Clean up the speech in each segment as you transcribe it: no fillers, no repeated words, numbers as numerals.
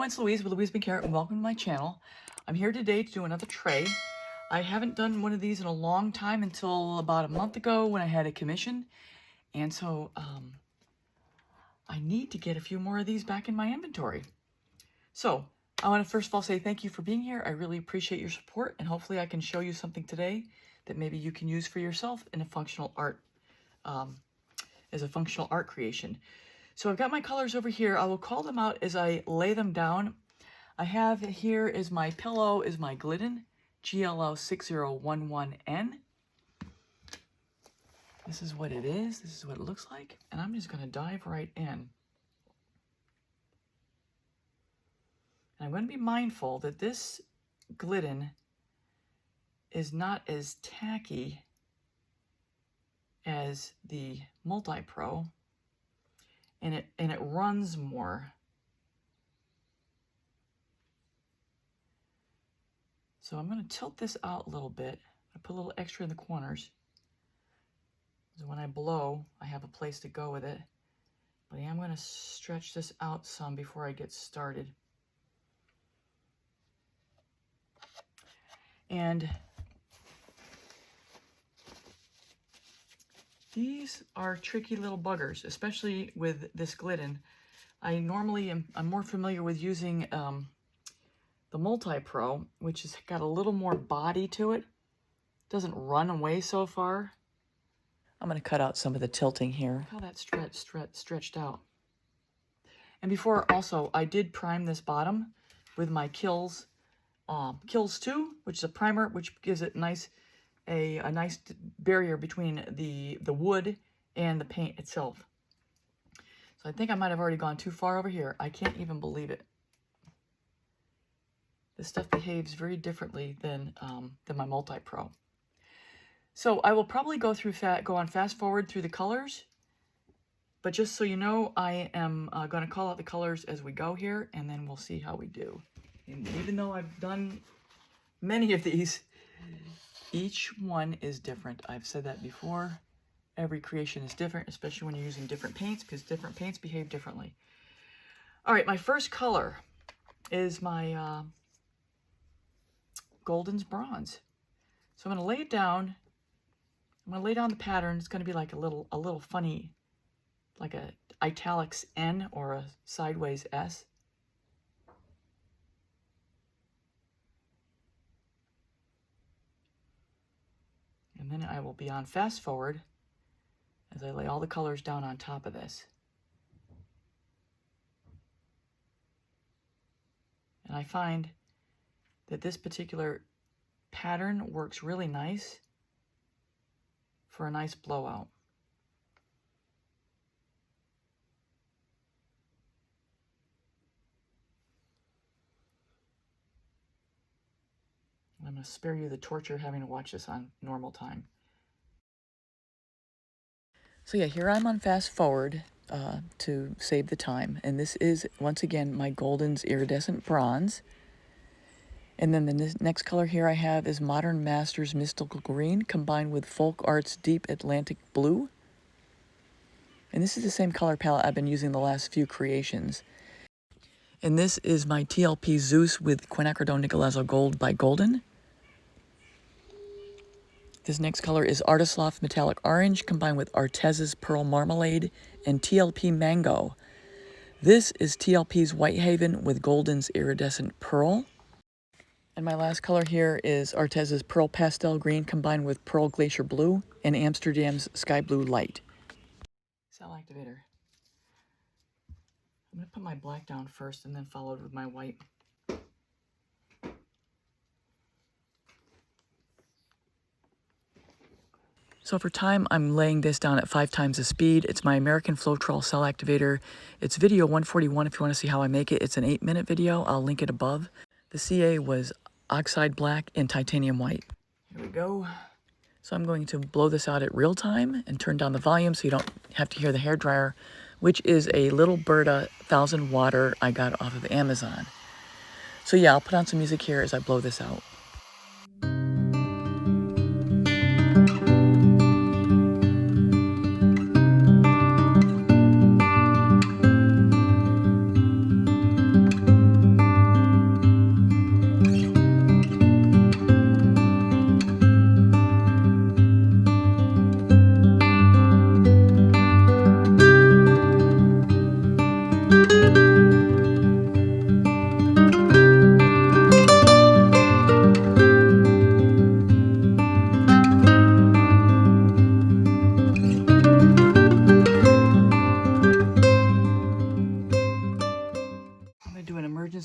everyone, it's Louise with louisemckayart and welcome to my channel. I'm here today to do another tray. I haven't done one of these in a long time until about a month ago when I had a commission. And so I need to get a few more of these back in my inventory. So I want to first of all say thank you for being here. I really appreciate your support, and hopefully I can show you something today that maybe you can use for yourself in a functional art, as a functional art creation. So I've got my colors over here. I will call them out as I lay them down. I have here is my pillow, is my Glidden GLO6011N. This is what it is. This is what it looks like. And I'm just going to dive right in. And I'm going to be mindful that this Glidden is not as tacky as the Multi-Pro. And it runs more. So I'm going to tilt this out a little bit. I put a little extra in the corners. So when I blow, I have a place to go with it. But I am going to stretch this out some before I get started. And these are tricky little buggers, especially with this Glidden. I'm more familiar with using the Multi-Pro, which has got a little more body to it. Doesn't run away so far. I'm going to cut out some of the tilting here. How that stretched out. And before also, I did prime this bottom with my Kills 2, which is a primer, which gives it a nice barrier between the wood and the paint itself. So I think I might have already gone too far over here. I can't even believe it. This stuff behaves very differently than my Multi-Pro. So I will probably go on fast forward through the colors, but just so you know, I am going to call out the colors as we go here, and then we'll see how we do. And even though I've done many of these, each one is different. I've said that before. Every creation is different, especially when you're using different paints, because different paints behave differently. All right, my first color is my Golden's Bronze. So I'm going to lay it down. I'm going to lay down the pattern. It's going to be like a little funny, like a italics N or a sideways S. And then I will be on fast forward as I lay all the colors down on top of this. And I find that this particular pattern works really nice for a nice blowout. I'm going to spare you the torture of having to watch this on normal time. So yeah, here I'm on fast forward to save the time. And this is, once again, my Golden's Iridescent Bronze. And then the next color here I have is Modern Masters Mystical Green combined with Folk Art's Deep Atlantic Blue. And this is the same color palette I've been using the last few creations. And this is my TLP Zeus with Quinacridone Nickelazzo Gold by Golden. This next color is Artisloft Metallic Orange combined with Artez's Pearl Marmalade and TLP Mango. This is TLP's Whitehaven with Golden's Iridescent Pearl. And my last color here is Artez's Pearl Pastel Green combined with Pearl Glacier Blue and Amsterdam's Sky Blue Light. Cell activator. I'm going to put my black down first and then followed with my white. So for time, I'm laying this down at 5 times the speed. It's my American Floetrol cell activator. It's video 141 if you want to see how I make it. It's an 8-minute video. I'll link it above. The CA was Oxide Black and Titanium White. Here we go. So I'm going to blow this out at real time and turn down the volume so you don't have to hear the hairdryer, which is a Little Berta 1000 water I got off of Amazon. So yeah, I'll put on some music here as I blow this out.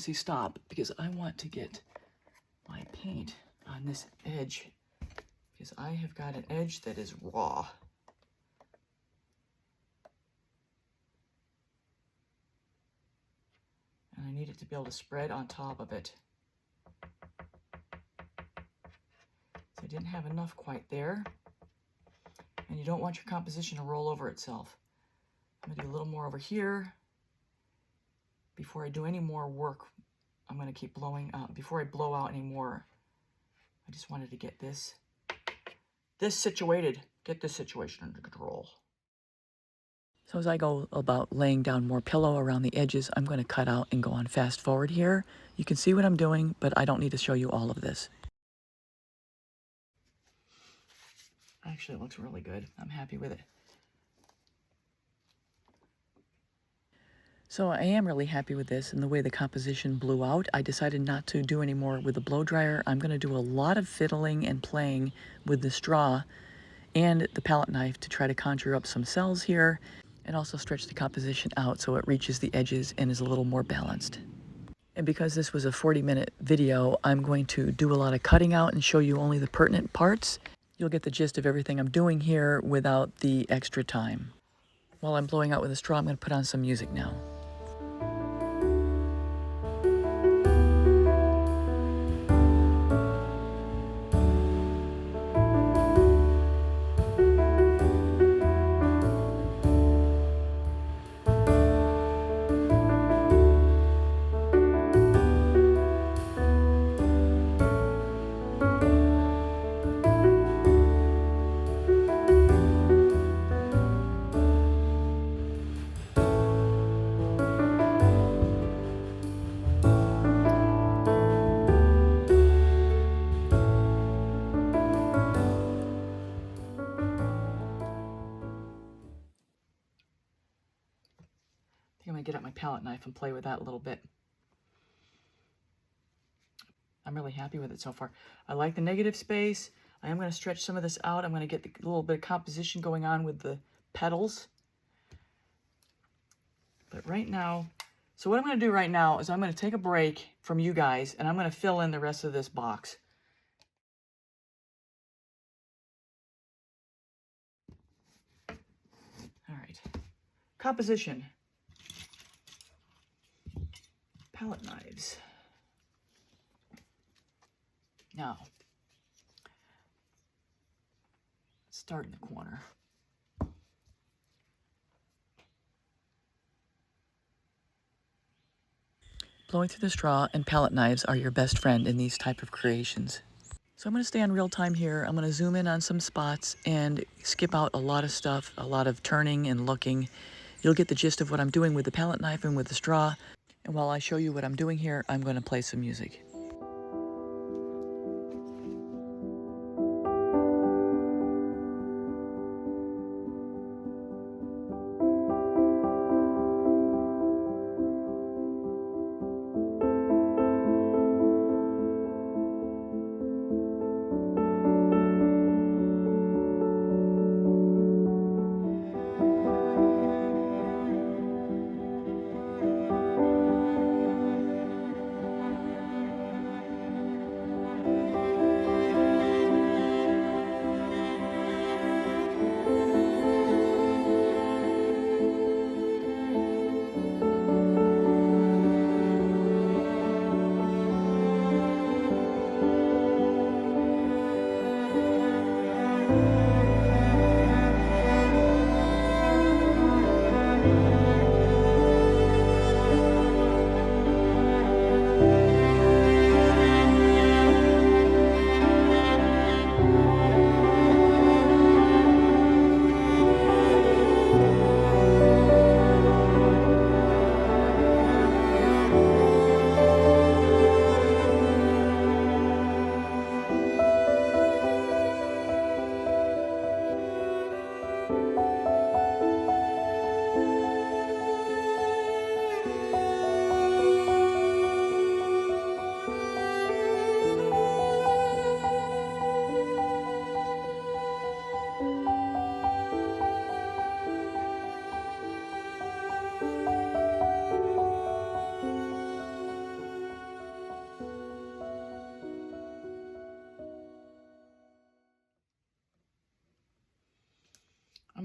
emergency stop because I want to get my paint on this edge because I have got an edge that is raw. And I need it to be able to spread on top of it. So I didn't have enough quite there. And you don't want your composition to roll over itself. I'm going to do a little more over here. Before I do any more work, I'm going to keep blowing up. Before I blow out any more, I just wanted to get this situated. Get this situation under control. So as I go about laying down more pillow around the edges, I'm going to cut out and go on fast forward here. You can see what I'm doing, but I don't need to show you all of this. Actually, it looks really good. I'm happy with it. So I am really happy with this and the way the composition blew out. I decided not to do any more with the blow dryer. I'm going to do a lot of fiddling and playing with the straw and the palette knife to try to conjure up some cells here and also stretch the composition out so it reaches the edges and is a little more balanced. And because this was a 40-minute video, I'm going to do a lot of cutting out and show you only the pertinent parts. You'll get the gist of everything I'm doing here without the extra time. While I'm blowing out with a straw, I'm going to put on some music now. I'm going to get out my palette knife and play with that a little bit. I'm really happy with it so far. I like the negative space. I am going to stretch some of this out. I'm going to get a little bit of composition going on with the petals. But right now, so what I'm going to do right now is I'm going to take a break from you guys and I'm going to fill in the rest of this box. All right. Composition. Palette knives. Now, let's start in the corner. Blowing through the straw and palette knives are your best friend in these type of creations. So I'm going to stay on real time here. I'm going to zoom in on some spots and skip out a lot of stuff, a lot of turning and looking. You'll get the gist of what I'm doing with the palette knife and with the straw. And while I show you what I'm doing here, I'm going to play some music.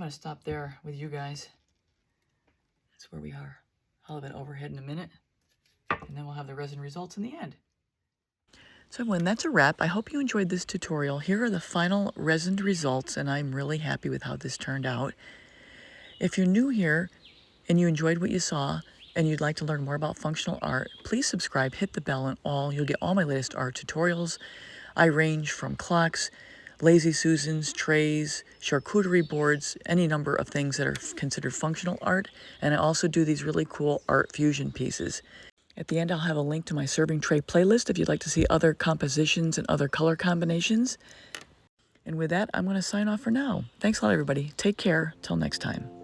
going to stop there with you guys. That's where we are. I'll have it overhead in a minute, and then we'll have the resin results in the end. So everyone, that's a wrap. I hope you enjoyed this tutorial. Here are the final resined results, and I'm really happy with how this turned out. If you're new here and you enjoyed what you saw and you'd like to learn more about functional art, please subscribe, hit the bell and all. You'll get all my latest art tutorials. I range from clocks, Lazy Susans, trays, charcuterie boards, any number of things that are considered functional art. And I also do these really cool art fusion pieces. At the end, I'll have a link to my serving tray playlist if you'd like to see other compositions and other color combinations. And with that, I'm going to sign off for now. Thanks a lot, everybody. Take care. Till next time.